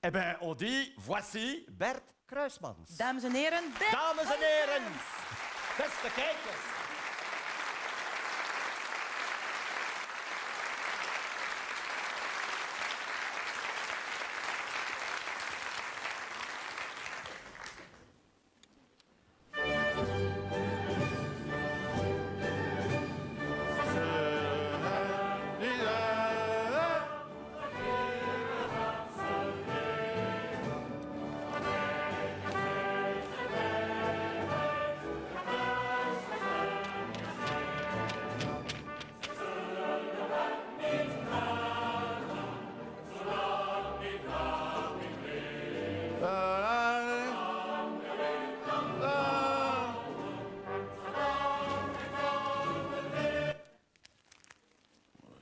Eh bien, on dit, voici Bert Kruismans. Dames en heren, Bert Dames en heren, beste kijkers.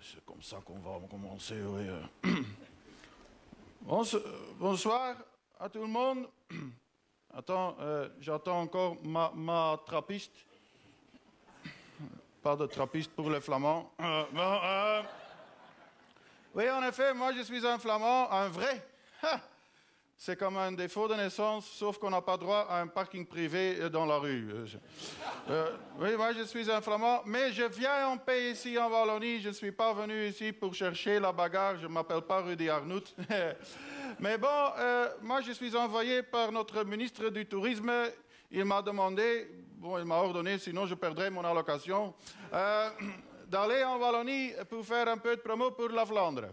C'est comme ça qu'on va commencer, oui. Bonsoir à tout le monde. Attends, j'attends encore ma trappiste. Pas de trappiste pour les Flamands. Oui, en effet, moi je suis un Flamand, un vrai. C'est comme un défaut de naissance, sauf qu'on n'a pas droit à un parking privé dans la rue. Oui, moi je suis un Flamand, mais je viens en paix ici en Wallonie. Je ne suis pas venu ici pour chercher la bagarre. Je ne m'appelle pas Rudy Arnout. Mais bon, moi je suis envoyé par notre ministre du Tourisme. Il m'a demandé, bon, il m'a ordonné, sinon je perdrais mon allocation, d'aller en Wallonie pour faire un peu de promo pour la Flandre.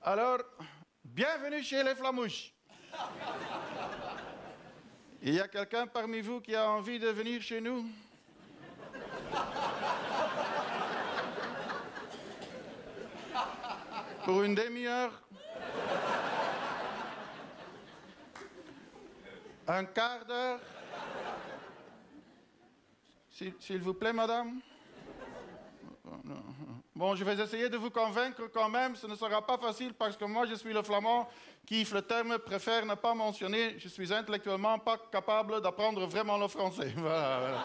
Alors, bienvenue chez les Flamouches. Il y a quelqu'un parmi vous qui a envie de venir chez nous? Pour une demi-heure? Un quart d'heure? S'il vous plaît, madame? Bon, je vais essayer de vous convaincre quand même. Ce ne sera pas facile parce que moi, je suis le Flamand qui, le terme, préfère ne pas mentionner. Je suis intellectuellement pas capable d'apprendre vraiment le français. Voilà.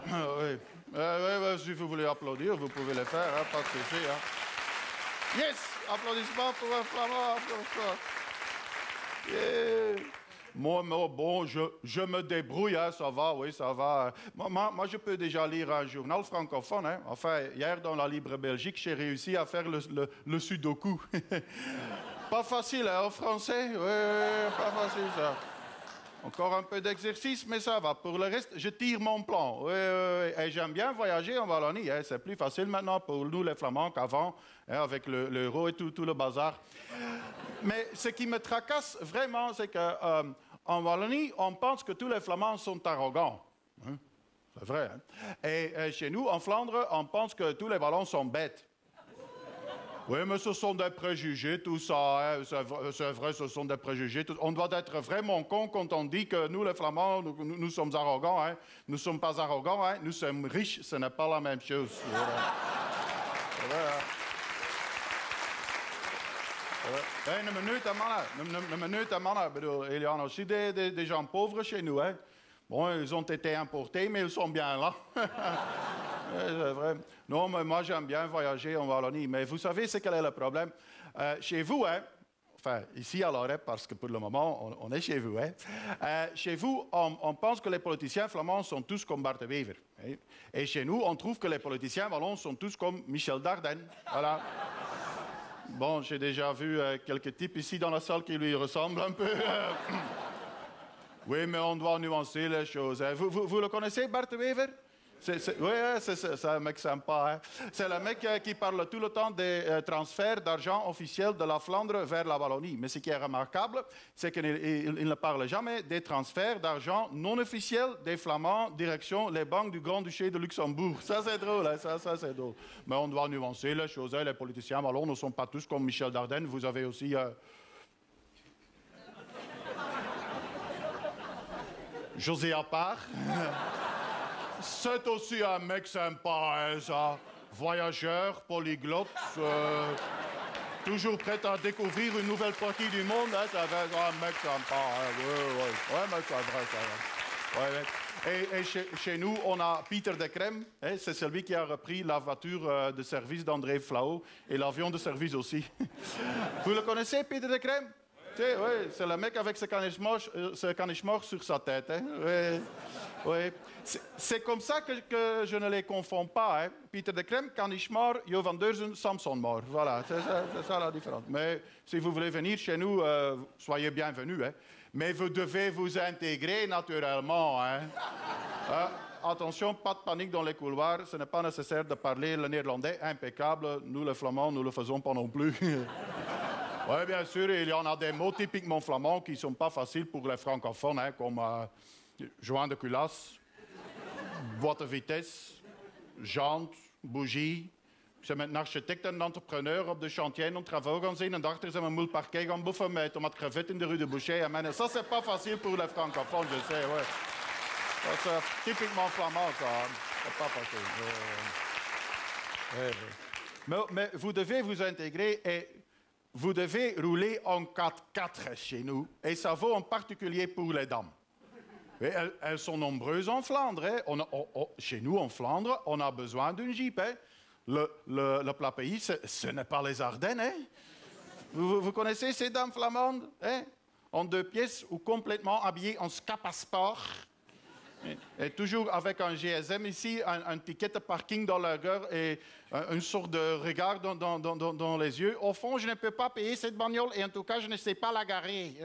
Oui. Oui, si vous voulez applaudir, vous pouvez le faire, hein, pas de souci. Hein. Yes! Applaudissements pour un Flamand. Applaudissements. Yeah. Moi, bon, je me débrouille, hein, ça va, oui, ça va. Moi, je peux déjà lire un journal francophone. Hein. Enfin, hier, dans la Libre Belgique, j'ai réussi à faire le sudoku. Pas facile, hein, en français? Oui, pas facile, ça. Encore un peu d'exercice, mais ça va. Pour le reste, je tire mon plan. Oui. Et j'aime bien voyager en Wallonie. Hein. C'est plus facile maintenant pour nous, les Flamands, qu'avant, hein, avec l'euro et tout le bazar. Mais ce qui me tracasse vraiment, c'est que en Wallonie, on pense que tous les Flamands sont arrogants. Hein? C'est vrai. Hein? Et chez nous, en Flandre, on pense que tous les Wallons sont bêtes. Oui, mais ce sont des préjugés, tout ça. Hein? C'est vrai, ce sont des préjugés. On doit être vraiment con quand on dit que nous, les Flamands, nous sommes arrogants. Hein? Nous ne sommes pas arrogants, hein? Nous sommes riches, ce n'est pas la même chose. Voilà. Voilà. Een minuut, mannen. Il y en a aussi des gens pauvres chez nous. Hein? Bon, ils ont été importés, mais ils sont bien là. C'est vrai. Non, mais moi, j'aime bien voyager en Wallonie. Mais vous savez, c'est quel est le problème? Chez vous, hein? Enfin, ici alors, hein, parce que pour le moment, on est chez vous. Hein? Chez vous, on pense que les politiciens flamands sont tous comme Bart de Wever. Hein? Et chez nous, on trouve que les politiciens wallons sont tous comme Michel Dardenne. Voilà. Bon, j'ai déjà vu quelques types ici dans la salle qui lui ressemblent un peu. Oui, mais on doit nuancer les choses. Hein. Vous le connaissez, Bart de Wever? Oui, c'est un mec sympa. Hein. C'est le mec qui parle tout le temps des transferts d'argent officiels de la Flandre vers la Wallonie. Mais ce qui est remarquable, c'est qu'il ne parle jamais des transferts d'argent non officiels des Flamands direction les banques du Grand-Duché de Luxembourg. Ça, c'est drôle. Hein. Ça, c'est drôle. Mais on doit nuancer les choses. Hein. Les politiciens wallons ne sont pas tous comme Michel Dardenne. Vous avez aussi... José Appart. C'est aussi un mec sympa, hein, ça. Voyageur, polyglotte, toujours prêt à découvrir une nouvelle partie du monde. Hein, c'est un mec sympa. Hein. Ouais, mais c'est vrai, ça va. Ouais. Et chez nous, on a Pieter de Crème. Hein, c'est celui qui a repris la voiture de service d'André Flao et l'avion de service aussi. Vous le connaissez, Pieter de Crème? tu sais, oui, c'est le mec avec ce caniche mort sur sa tête. Hein? Oui, oui. C'est comme ça que je ne les confonds pas. Hein? Pieter de Krem, caniche mort, Jo van Deurzen, Samson mort. Voilà, c'est ça la différence. Mais si vous voulez venir chez nous, soyez bienvenus. Hein? Mais vous devez vous intégrer naturellement. Hein? Attention, pas de panique dans les couloirs. Ce n'est pas nécessaire de parler le néerlandais impeccable. Nous, les flamands, nous ne le faisons pas non plus. Oui, bien sûr, il y en a des mots typiquement flamands qui ne sont pas faciles pour les francophones, hein, comme joint de culasse, boîte de vitesse, jante, bougie. Ze zijn met een architect en een entrepreneur op de chantier aan travaux gaan zien en daarachter zijn we een moule parquet gaan boefen met tomate crevette in de rue de Boucher. Et ça, c'est pas facile pour les francophones, je sais, ouais. C'est typiquement flamand, ça. C'est pas facile. Mais vous devez vous intégrer et vous devez rouler en 4x4 chez nous. Et ça vaut en particulier pour les dames. Et elles sont nombreuses en Flandre. Hein. Chez nous, en Flandre, on a besoin d'une Jeep. Hein. Le plat pays, ce n'est pas les Ardennes. Hein. Vous connaissez ces dames flamandes, hein? En 2 pièces ou complètement habillées en scapasport. Et toujours avec un GSM ici, un ticket de parking dans la gueule et une sorte de regard dans les yeux. Au fond, je ne peux pas payer cette bagnole et en tout cas, je ne sais pas la garer.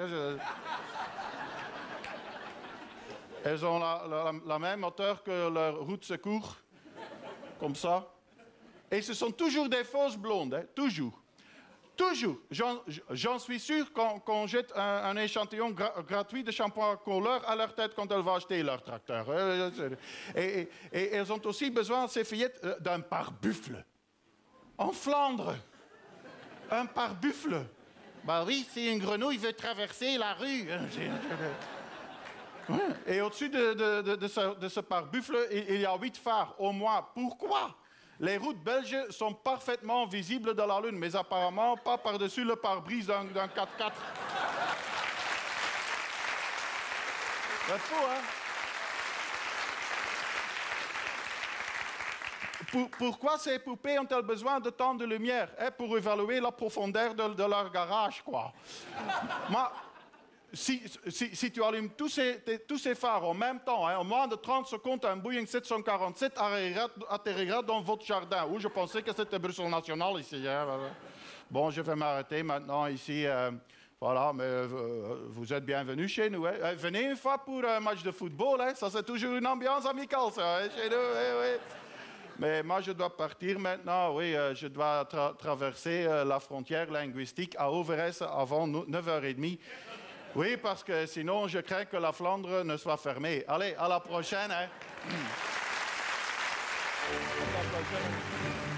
Elles ont la même hauteur que leur roue de secours, comme ça. Et ce sont toujours des fausses blondes, hein, toujours. Toujours. J'en suis sûr qu'on jette un échantillon gratuit de shampoing couleur à leur tête quand elles vont acheter leur tracteur. Et elles ont aussi besoin, ces fillettes, d'un pare-buffle. En Flandre. Un pare-buffle. Ben oui, si une grenouille veut traverser la rue. Et au-dessus de ce pare-buffle, il y a 8 phares au moins. Pourquoi? Les routes belges sont parfaitement visibles de la Lune, mais apparemment pas par-dessus le pare-brise d'un 4x4. C'est fou, hein? Pourquoi ces poupées ont-elles besoin de tant de lumière, hein, pour évaluer la profondeur de leur garage, quoi? Moi, si tu allumes tous ces phares en même temps, hein, en moins de 30 secondes, un Boeing 747 atterrira dans votre jardin. Où je pensais que c'était Bruxelles National ici. Hein. Bon, je vais m'arrêter maintenant ici. Voilà, mais vous êtes bienvenus chez nous. Hein. Venez une fois pour un match de football. Hein. Ça, c'est toujours une ambiance amicale, ça, hein, chez nous. Oui. Mais moi, je dois partir maintenant. Oui, je dois traverser la frontière linguistique à Overijse avant 9h30. Oui, parce que sinon, je crains que la Flandre ne soit fermée. Allez, à la prochaine. Hein? À la prochaine.